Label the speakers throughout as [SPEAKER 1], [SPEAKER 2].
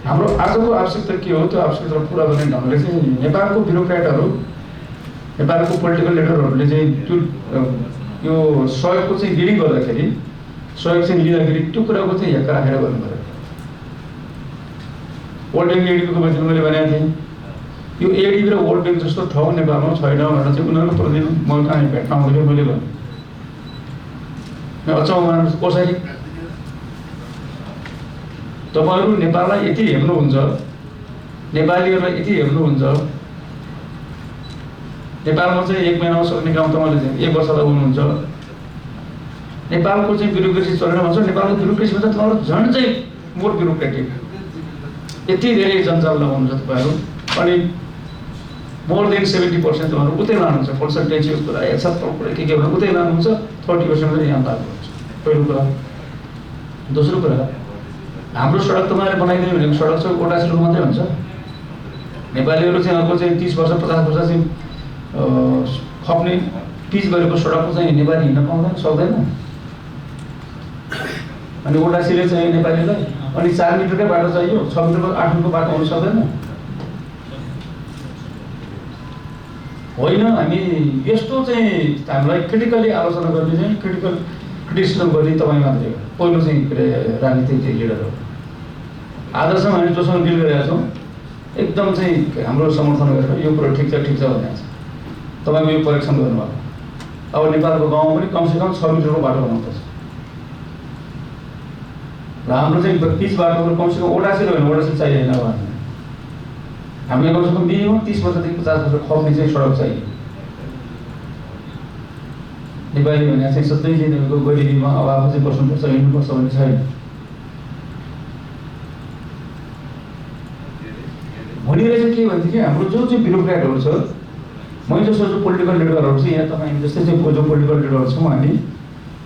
[SPEAKER 1] हाम्रो आजको आवश्यकता के हो त्यो आवश्यकता पुरा गर्ने ढङ्गले चाहिँ नेपालको ब्युरोक्रेटहरू नेपालको पोलिटिकल लिडरहरूले चाहिँ त्यो यो सहयोगको चाहिँ डिलिङ गर्दाखेरि सहयोग चाहिँ लिँदाखेरि त्यो कुराको चाहिँ हेक्का राखेर गर्नु पर्यो। वर्ल्ड ब्याङ्क एडिबीको बारेमा मैले भनेको थिएँ यो एडिबी र वर्ल्ड ब्याङ्क जस्तो ठाउँ नेपालमा छैन भनेर चाहिँ उनीहरूको प्रतिनिधि म कहाँ भेट्न आउँदाखेरि मैले भने अचम्म मान्नु कसरी तपाईहरु नेपाललाई यति हेर्नुहुन्छ नेपालीहरुलाई यति हेर्नुहुन्छ नेपालमा चाहिँ 1 महिनामा सक्ने काम तपाईले चाहिँ 1 वर्ष लगाउनुहुन्छ नेपालको चाहिँ ब्युरोक्रेसी चलेन भन्छ नेपालको ब्युरोक्रेसी भन्छ तपाईहरु झन् चाहिँ मोर ब्युरोक्रेटिक यति धेरै जन्जाल लगाउनुहुन्छ तपाईहरु अनि मोर देन 70% तपाईहरु उतै लानुहुन्छ पर्सेन्टेजको कुरा एक्सेप्टको कुरा के भन्नु उतै लानुहुन्छ 30% चाहिँ यहाँ लाग्नुहुन्छ पहिलो कुरा। दोस्रो कुरा हाम्रो सडक तपाईले बनाइदिनु भनेको सडक चाहिँ कोटासिलो मात्रै हुन्छ नेपालीहरु चाहिँ अर्को चाहिँ 30 वर्ष 50 वर्ष चाहिँ खप्ने पिच गरेको सडकको चाहिँ नेपाली हिँड्न पाउँदैन सक्दैन अनि कोटासिलो चाहिँ नेपालीलाई अनि 4 मिटरकै बाटो चाहियो 6 मिटरको 8 मिटरको बाटो हुन सक्दैन होइन। हामी यस्तो चाहिँ हामीलाई क्रिटिकली आलोचना गर्ने चाहिँ क्रिटिकल क्रिटिसिजम गर्ने तपाई मात्रै हो पहिलो चाहिँ राजनीतिक लिडर हो। आजसम्म हामी जोसँग डिल गरिरहेका छौँ एकदम चाहिँ हाम्रो समर्थन गरेर यो कुरो ठिक छ भनेको छ तपाईको यो परीक्षण गर्नुभयो। अब नेपालको गाउँमा पनि कमसेकम 6 मिटरको बाटो बनाउनुपर्छ र हाम्रो चाहिँ पिच बाटोको कमसेकम ओडासिलो होइन ओडासिलो चाहिएन अब हामीले कमसेकम मिनिमम 30 वर्षदेखि 50 वर्ष खप्ने चाहिँ सडक चाहियो। नेपाली भने चाहिँ सधैँ चाहिँ तपाईँको गरिबीमा अभाव चाहिँ बस्नुपर्छ हिँड्नुपर्छ भन्ने छैन। भनिरहेछ के भनेदेखि हाम्रो जो चाहिँ ब्युरोक्रेटहरू छ मैले जस्तो जो पोलिटिकल लिडरहरू छ यहाँ तपाईँ जस्तै चाहिँ जो पोलिटिकल लिडरहरू छौँ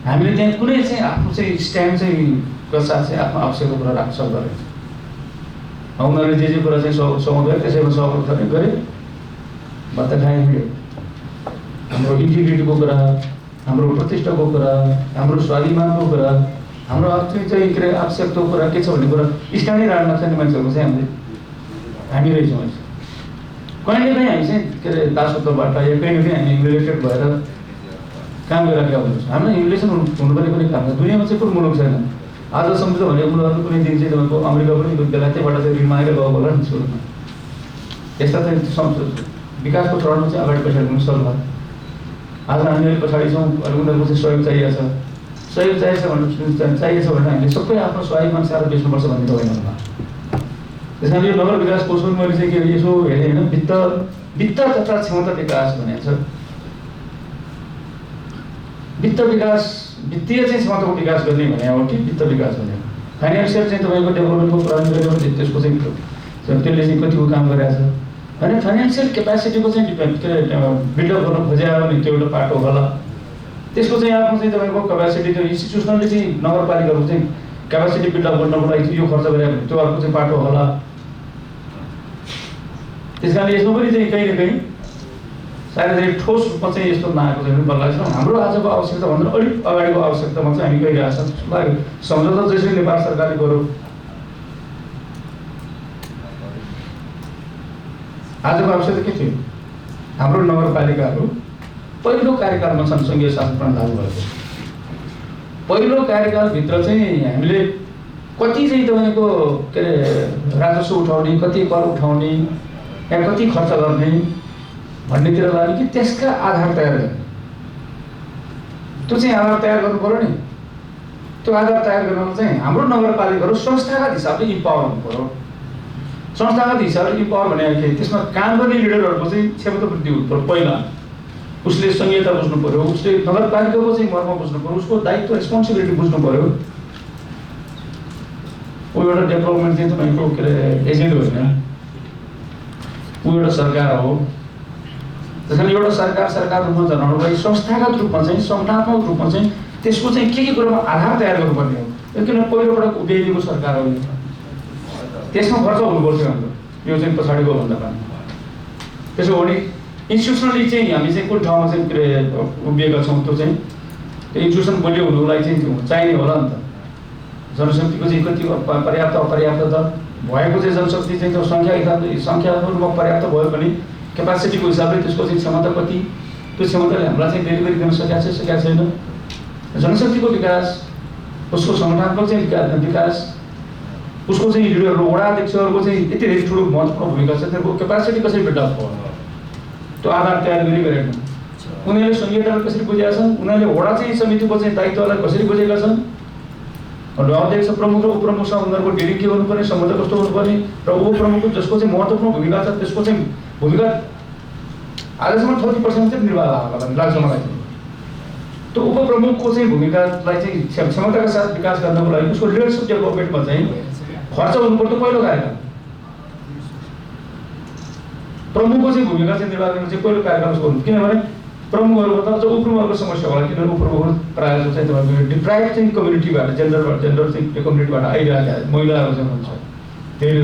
[SPEAKER 1] हामीले त्यहाँ कुनै चाहिँ आफ्नो चाहिँ स्ट्यान्ड चाहिँ साथ चाहिँ आफ्नो आवश्यकता कुरा राख्न सक्दैन। उनीहरूले जे कुरा चाहिँ सहमत गरे त्यसैमा सहमत गरे भत्ता खाए मिल्यो। हाम्रो इन्टिग्रिटीको कुरा हाम्रो प्रतिष्ठाको कुरा हाम्रो स्वाभिमानको कुरा हाम्रो आफ्नो चाहिँ के अरे आवश्यकताको कुरा के छ भन्ने कुरा स्थानीय राजमा चाहिँ मान्छेहरूको चाहिँ हामी रहेछौँ। कहिले पनि हामी चाहिँ के अरे दासत्वबाट या कहीँ न कहीँ हामी रिलेटेड भएर काम गरिरहेका हुन्छौँ। हाम्रो रिलेसन हुनुपर्ने कुनै काम छ दुनियाँमा चाहिँ कुन मुलुक छैन आजसम्म त भनेको मुलुकहरू कुनै दिन चाहिँ तपाईँको अमेरिका पनि बेलायतैबाट चाहिँ ऋण मागेर गएको होला नि सुरुमा यस्ता चाहिँ विकासको चरणमा चाहिँ अगाडि पछाडि हुनु सक्ला। आज हामी पछाडि छौँ उनीहरूको चाहिँ सहयोग चाहिएको छ चाहिएछ भने हामीले सबै आफ्नो स्वाभिमान सार बेच्नुपर्छ भन्ने त होइन होला। त्यस कारण यो नगर विकास कोषमा मैले चाहिँ के यसो हेरेँ होइन वित्त तथा क्षमता विकास भनेको छ। वित्तीय चाहिँ क्षमताको विकास गर्ने भने हो कि वित्त विकास भने फाइनेन्सियल चाहिँ तपाईँको डेभलपमेन्टको कुरा गऱ्यो भने त्यसको चाहिँ त्यसले चाहिँ कतिको काम गरिरहेको छ भने फाइनेन्सियल क्यापेसिटीको चाहिँ बिल्डअप गर्न खोज्यो भने त्यो एउटा पाटो होला। त्यसको चाहिँ आफ्नो चाहिँ तपाईँको क्यापेसिटी त्यो इन्स्टिट्युसनलले चाहिँ नगरपालिकाको चाहिँ क्यापेसिटी बिल्डअप गर्नको लागि यो खर्च गरे भने त्यो अर्को चाहिँ पाटो होला। त्यस कारणले यसमा पनि चाहिँ कहीँ न कहीँ सायद ठोस रूपमा चाहिँ यस्तो नआएको चाहिँ मलाई लाग्छ। हाम्रो आजको आवश्यकता भन्दा अलिक अगाडिको आवश्यकतामा चाहिँ हामी गइरहेको छौँ सम्झौता जसरी नेपाल सरकारले गर्यो आजको आवश्यकता के थियो हाम्रो नगरपालिकाहरू पहिलो कार्यकालमा छन् सङ्घीय शासन प्रणाली लागू भएको पहिलो कार्यकालभित्र चाहिँ हामीले कति चाहिँ तपाईँको के अरे राजस्व उठाउने कति कर उठाउने या कति खर्च गर्ने भन्नेतिर लाग्यो कि त्यसका आधार तयार गर्ने त्यो चाहिँ आधार तयार गर्नु पर्यो नि। त्यो आधार तयार गर्नमा चाहिँ हाम्रो नगरपालिकाहरू संस्थागत हिसाबले इम्पावर हुनु पर्यो। संस्थागत हिसाबले इम्पावर भनेको त्यसमा काम गर्ने लिडरहरूको चाहिँ क्षमता वृद्धि हुनु पर्यो। पहिला उसले संहिता बुझ्नु पर्यो उसले नगरपालिकाको चाहिँ मर्म बुझ्नु पर्यो उसको दायित्व रेस्पोन्सिबिलिटी बुझ्नु पर्यो। ऊ एउटा डेभलपमेन्ट चाहिँ तपाईँको के अरे एजेन्ट होइन ऊ एउटा सरकार हो। त्यस कारण एउटा सरकार रूपमा जनाउनुको लागि संस्थागत रूपमा चाहिँ संगठनात्मक रूपमा चाहिँ त्यसको चाहिँ के कुरामा आधार तयार गर्नुपर्ने हो। किन पहिलोपटक उभिएको सरकार हो त्यसमा खर्च हुनुपर्छ हाम्रो यो चाहिँ पछाडिको भन्दा पनि। त्यसो भने इन्स्टिट्युसनली चाहिँ हामी चाहिँ कुन ठाउँमा चाहिँ के अरे उभिएका छौँ त्यो चाहिँ त्यो इन्स्टिट्युसन बलियो हुनुको लागि चाहिँ चाहिने होला नि त। जनशक्तिको चाहिँ कति पर्याप्त अपर्याप्त त भएको चाहिँ जनशक्ति चाहिँ त्यो सङ्ख्यात्मकमा पर्याप्त भयो भने क्यापासिटीको हिसाबले त्यसको चाहिँ क्षमता कति, त्यो क्षमताले हामीलाई चाहिँ डेलिभरी गर्न सकेको छैन। जनशक्तिको विकास, उसको सङ्गठनात्मक चाहिँ विकास, उसको चाहिँ लिडरहरू वडा अध्यक्षहरूको चाहिँ यति धेरै ठुलो महत्त्वपूर्ण भूमिका छ। त्यसको क्यापासिटी कसरी बिल्डअप भयो, त्यो आधार तयार गरिरहेको उनीहरूले संहितालाई कसरी बुझेका छन्, उनीहरूले वडा चाहिँ समितिको चाहिँ दायित्वलाई कसरी बुझेका छन् र अध्यक्ष प्रमुख र उपप्रमुखसँग उनीहरूको डिडी के हुनुपर्ने, सम्बन्ध कस्तो हुनुपर्ने र उपप्रमुखको जसको चाहिँ महत्त्वपूर्ण भूमिका छ त्यसको चाहिँ भूमिका आजसम्म 30% चाहिँ निर्वाह लाग्छ मलाई चाहिँ। त्यो उपप्रमुखको चाहिँ भूमिकालाई चाहिँ क्षमताका साथ विकास गर्नको लागि उसको लिडरसिप डेभलपमेन्टमा चाहिँ खर्च हुनुपर्छ पहिलो कार्यक्रम। प्रमुखको चाहिँ भूमिका चाहिँ निर्वाह गर्न चाहिँ पहिलो कार्यक्रम उसको हुनु, किनभने प्रमुखहरूको त जो उपप्रमुखहरूको समस्या होला, किनभने उपप्रमुखहरू प्रायः चाहिँ तपाईँको डिप्राइभ चाहिँ कम्युनिटीबाट जेन्डर चाहिँ कम्युनिटीबाट आइरहेका महिलाहरू चाहिँ हुन्छ। त्यही